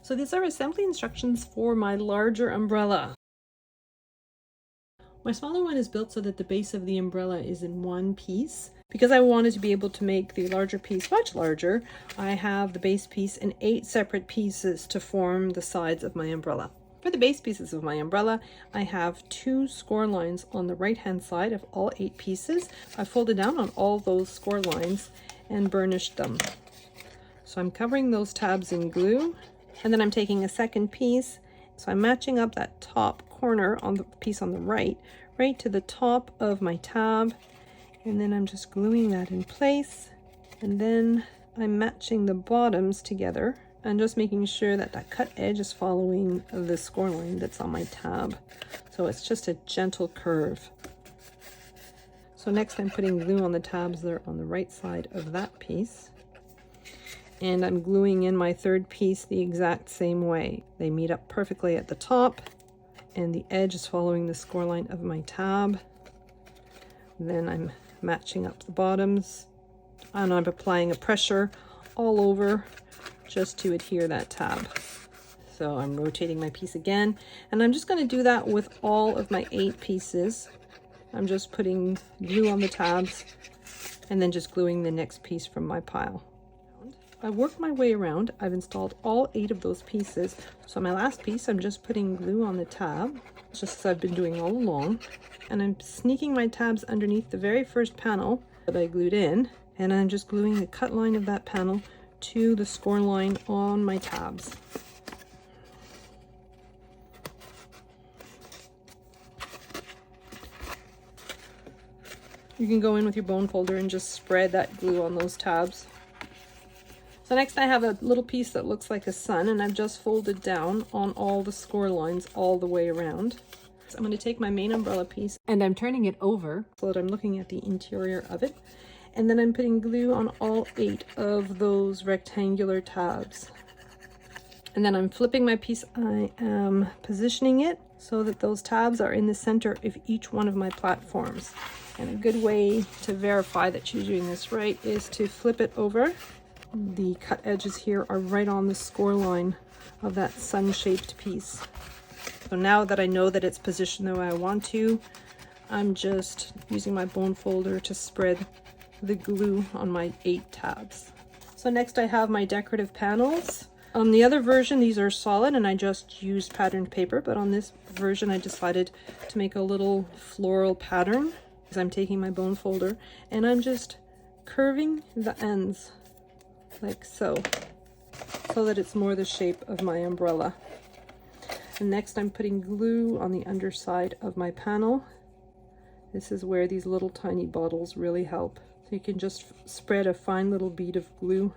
So these are assembly instructions for my larger umbrella. My smaller one is built so that the base of the umbrella is in one piece. Because I wanted to be able to make the larger piece much larger, I have the base piece in 8 separate pieces to form the sides of my umbrella. For the base pieces of my umbrella, I have 2 score lines on the right hand side of all 8 pieces. I folded down on all those score lines and burnished them. So I'm covering those tabs in glue, and then I'm taking a second piece. So I'm matching up that top corner on the piece on the right to the top of my tab, and then I'm just gluing that in place, and then I'm matching the bottoms together and just making sure that that cut edge is following the score line that's on my tab. So it's just a gentle curve. So next I'm putting glue on the tabs that are on the right side of that piece. And I'm gluing in my third piece the exact same way. They meet up perfectly at the top, and the edge is following the score line of my tab. Then I'm matching up the bottoms, and I'm applying a pressure all over just to adhere that tab. So I'm rotating my piece again, and I'm just going to do that with all of my 8 pieces. I'm just putting glue on the tabs and then just gluing the next piece from my pile. I worked my way around. I've installed all 8 of those pieces. So my last piece, I'm just putting glue on the tab, just as I've been doing all along. And I'm sneaking my tabs underneath the very first panel that I glued in. And I'm just gluing the cut line of that panel to the score line on my tabs. You can go in with your bone folder and just spread that glue on those tabs. So next I have a little piece that looks like a sun, and I've just folded down on all the score lines all the way around. So I'm going to take my main umbrella piece and I'm turning it over so that I'm looking at the interior of it. And then I'm putting glue on all 8 of those rectangular tabs. And then I'm flipping my piece. I am positioning it so that those tabs are in the center of each one of my platforms. And a good way to verify that you're doing this right is to flip it over. The cut edges here are right on the score line of that sun-shaped piece. So now that I know that it's positioned the way I want to, I'm just using my bone folder to spread the glue on my 8 tabs. So next I have my decorative panels. On the other version, these are solid and I just used patterned paper, but on this version I decided to make a little floral pattern. So I'm taking my bone folder and I'm just curving the ends like so that it's more the shape of my umbrella. And next I'm putting glue on the underside of my panel. This is where these little tiny bottles really help. So you can just spread a fine little bead of glue.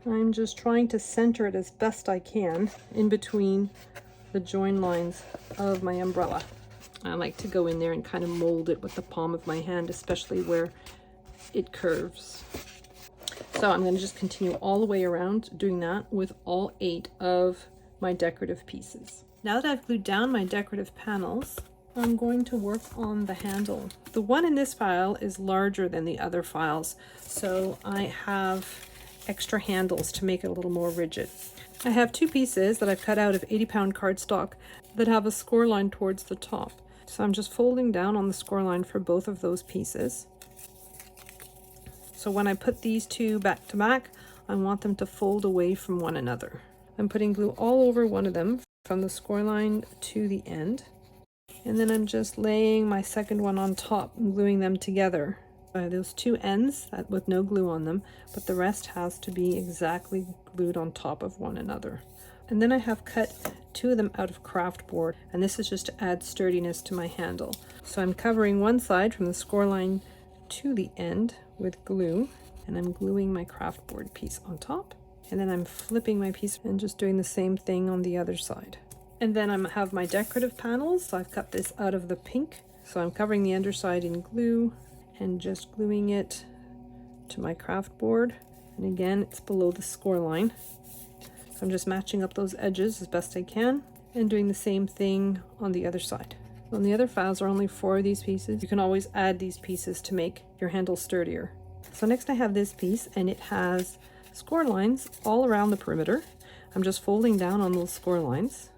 I'm just trying to center it as best I can in between the join lines of my umbrella. I like to go in there and kind of mold it with the palm of my hand, especially where it curves. So I'm going to just continue all the way around doing that with all 8 of my decorative pieces. Now that I've glued down my decorative panels, I'm going to work on the handle. The one in this file is larger than the other files, so I have extra handles to make it a little more rigid. I have 2 pieces that I've cut out of 80-pound cardstock that have a score line towards the top. So I'm just folding down on the score line for both of those pieces. So when I put these 2 back to back, I want them to fold away from one another. I'm putting glue all over one of them from the score line to the end. And then I'm just laying my second one on top and gluing them together. I have those 2 ends with no glue on them, but the rest has to be exactly glued on top of one another. And then I have cut 2 of them out of craft board, and this is just to add sturdiness to my handle. So I'm covering one side from the score line to the end with glue, and I'm gluing my craft board piece on top, and then I'm flipping my piece and just doing the same thing on the other side. And then I have my decorative panels. So I've cut this out of the pink, so I'm covering the underside in glue and just gluing it to my craft board, and again it's below the score line. So I'm just matching up those edges as best I can and doing the same thing on the other side. On the other files are only 4 of these pieces. You can always add these pieces to make your handle sturdier. So next I have this piece, and it has score lines all around the perimeter. I'm just folding down on those score lines.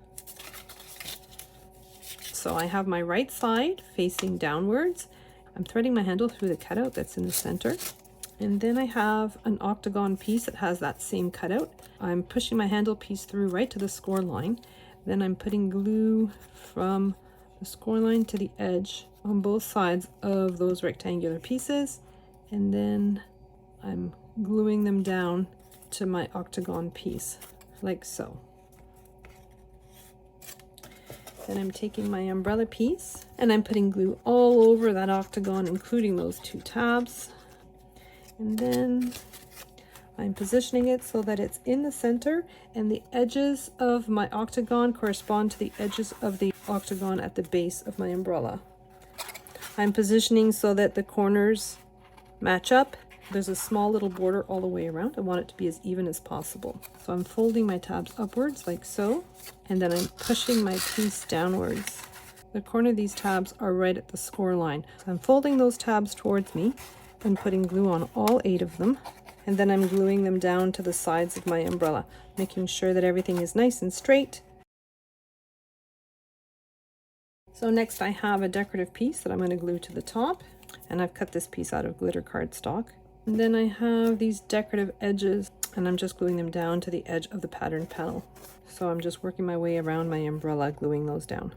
So I have my right side facing downwards. I'm threading my handle through the cutout that's in the center. And then I have an octagon piece that has that same cutout. I'm pushing my handle piece through right to the score line. Then I'm putting glue from the score line to the edge on both sides of those rectangular pieces. And then I'm gluing them down to my octagon piece, like so. Then I'm taking my umbrella piece and I'm putting glue all over that octagon, including those two tabs. And then I'm positioning it so that it's in the center and the edges of my octagon correspond to the edges of the octagon at the base of my umbrella. I'm positioning so that the corners match up. There's a small little border all the way around. I want it to be as even as possible. So I'm folding my tabs upwards like so, and then I'm pushing my piece downwards. The corner of these tabs are right at the score line. So I'm folding those tabs towards me and putting glue on all 8 of them. And then I'm gluing them down to the sides of my umbrella, making sure that everything is nice and straight. So next I have a decorative piece that I'm going to glue to the top, and I've cut this piece out of glitter cardstock. And then I have these decorative edges, and I'm just gluing them down to the edge of the pattern panel. So I'm just working my way around my umbrella, gluing those down.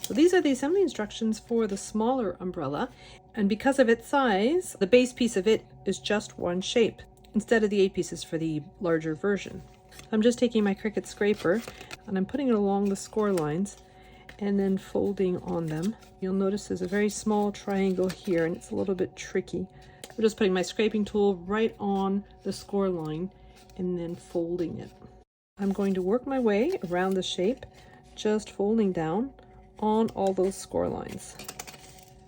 So these are the assembly instructions for the smaller umbrella, and because of its size, the base piece of it is just one shape instead of the 8 pieces for the larger version. I'm just taking my Cricut scraper and I'm putting it along the score lines and then folding on them. You'll notice there's a very small triangle here and it's a little bit tricky. I'm just putting my scraping tool right on the score line and then folding it. I'm going to work my way around the shape, just folding down on all those score lines.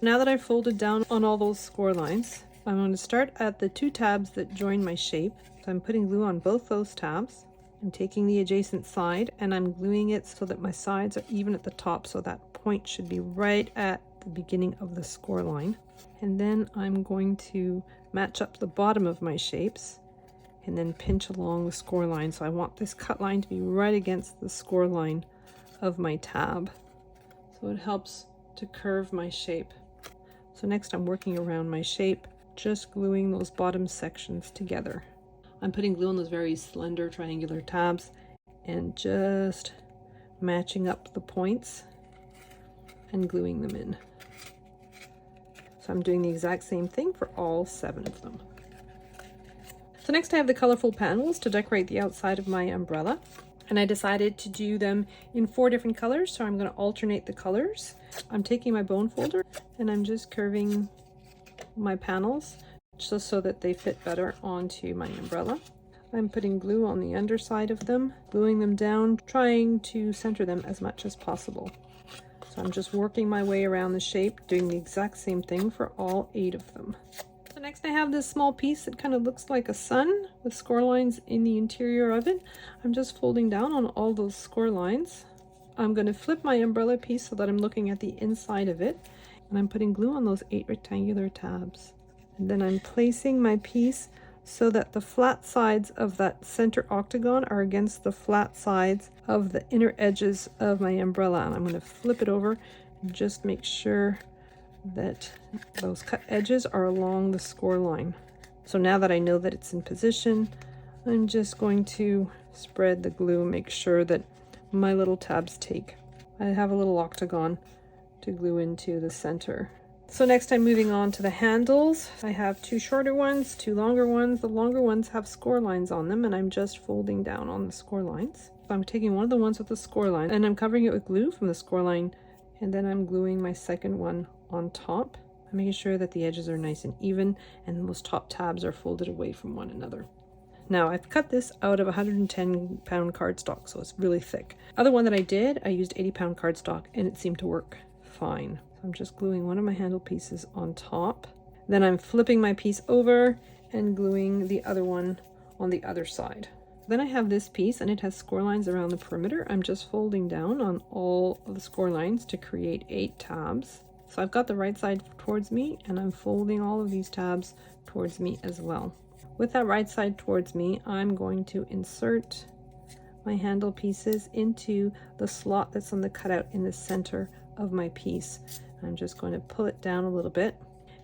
Now that I've folded down on all those score lines, I'm going to start at the 2 tabs that join my shape. So I'm putting glue on both those tabs. I'm taking the adjacent side and I'm gluing it so that my sides are even at the top, so that point should be right at the beginning of the score line. And then I'm going to match up the bottom of my shapes and then pinch along the score line. So I want this cut line to be right against the score line of my tab. So it helps to curve my shape. So next I'm working around my shape, just gluing those bottom sections together. I'm putting glue on those very slender triangular tabs and just matching up the points and gluing them in. So I'm doing the exact same thing for all 7 of them. So next I have the colorful panels to decorate the outside of my umbrella. And I decided to do them in 4 different colors, so I'm going to alternate the colors. I'm taking my bone folder and I'm just curving my panels just so that they fit better onto my umbrella. I'm putting glue on the underside of them, gluing them down, trying to center them as much as possible. So I'm just working my way around the shape, doing the exact same thing for all 8 of them. So next I have this small piece that kind of looks like a sun with score lines in the interior of it. I'm just folding down on all those score lines. I'm going to flip my umbrella piece so that I'm looking at the inside of it, and I'm putting glue on those 8 rectangular tabs. And then I'm placing my piece so that the flat sides of that center octagon are against the flat sides of the inner edges of my umbrella. And I'm going to flip it over and just make sure that those cut edges are along the score line. So now that I know that it's in position, I'm just going to spread the glue and make sure that my little tabs take. I have a little octagon to glue into the center. So next I'm moving on to the handles. I have 2 shorter ones, 2 longer ones. The longer ones have score lines on them and I'm just folding down on the score lines. So I'm taking one of the ones with the score line and I'm covering it with glue from the score line, and then I'm gluing my second one on top. I'm making sure that the edges are nice and even and those top tabs are folded away from one another. Now I've cut this out of 110-pound cardstock, so it's really thick. Other one that I did, I used 80-pound cardstock and it seemed to work fine. I'm just gluing one of my handle pieces on top. Then I'm flipping my piece over and gluing the other one on the other side. Then I have this piece and it has score lines around the perimeter. I'm just folding down on all of the score lines to create 8 tabs. So I've got the right side towards me and I'm folding all of these tabs towards me as well. with that right side towards me, I'm going to insert my handle pieces into the slot that's on the cutout in the center of my piece. I'm just going to pull it down a little bit.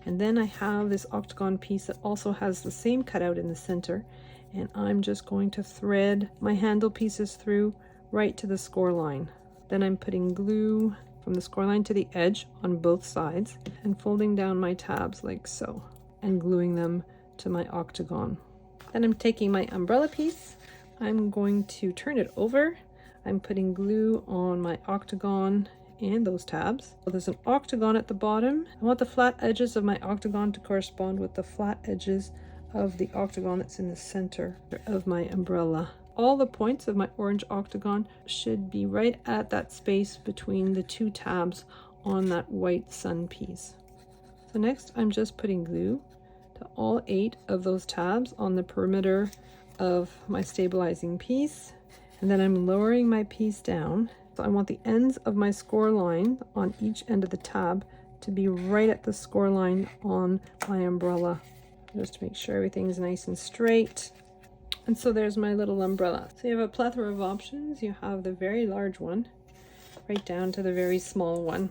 And then I have this octagon piece that also has the same cutout in the center. And I'm just going to thread my handle pieces through right to the score line. Then I'm putting glue from the score line to the edge on both sides and folding down my tabs like so and gluing them to my octagon. Then I'm taking my umbrella piece. I'm going to turn it over. I'm putting glue on my octagon and those tabs. So there's an octagon at the bottom. I want the flat edges of my octagon to correspond with the flat edges of the octagon that's in the center of my umbrella. All the points of my orange octagon should be right at that space between the two tabs on that white sun piece. So next I'm just putting glue to all 8 of those tabs on the perimeter of my stabilizing piece, and then I'm lowering my piece down. So I want the ends of my score line on each end of the tab to be right at the score line on my umbrella, just to make sure everything's nice and straight. And so there's my little umbrella. So you have a plethora of options. You have the very large one right down to the very small one.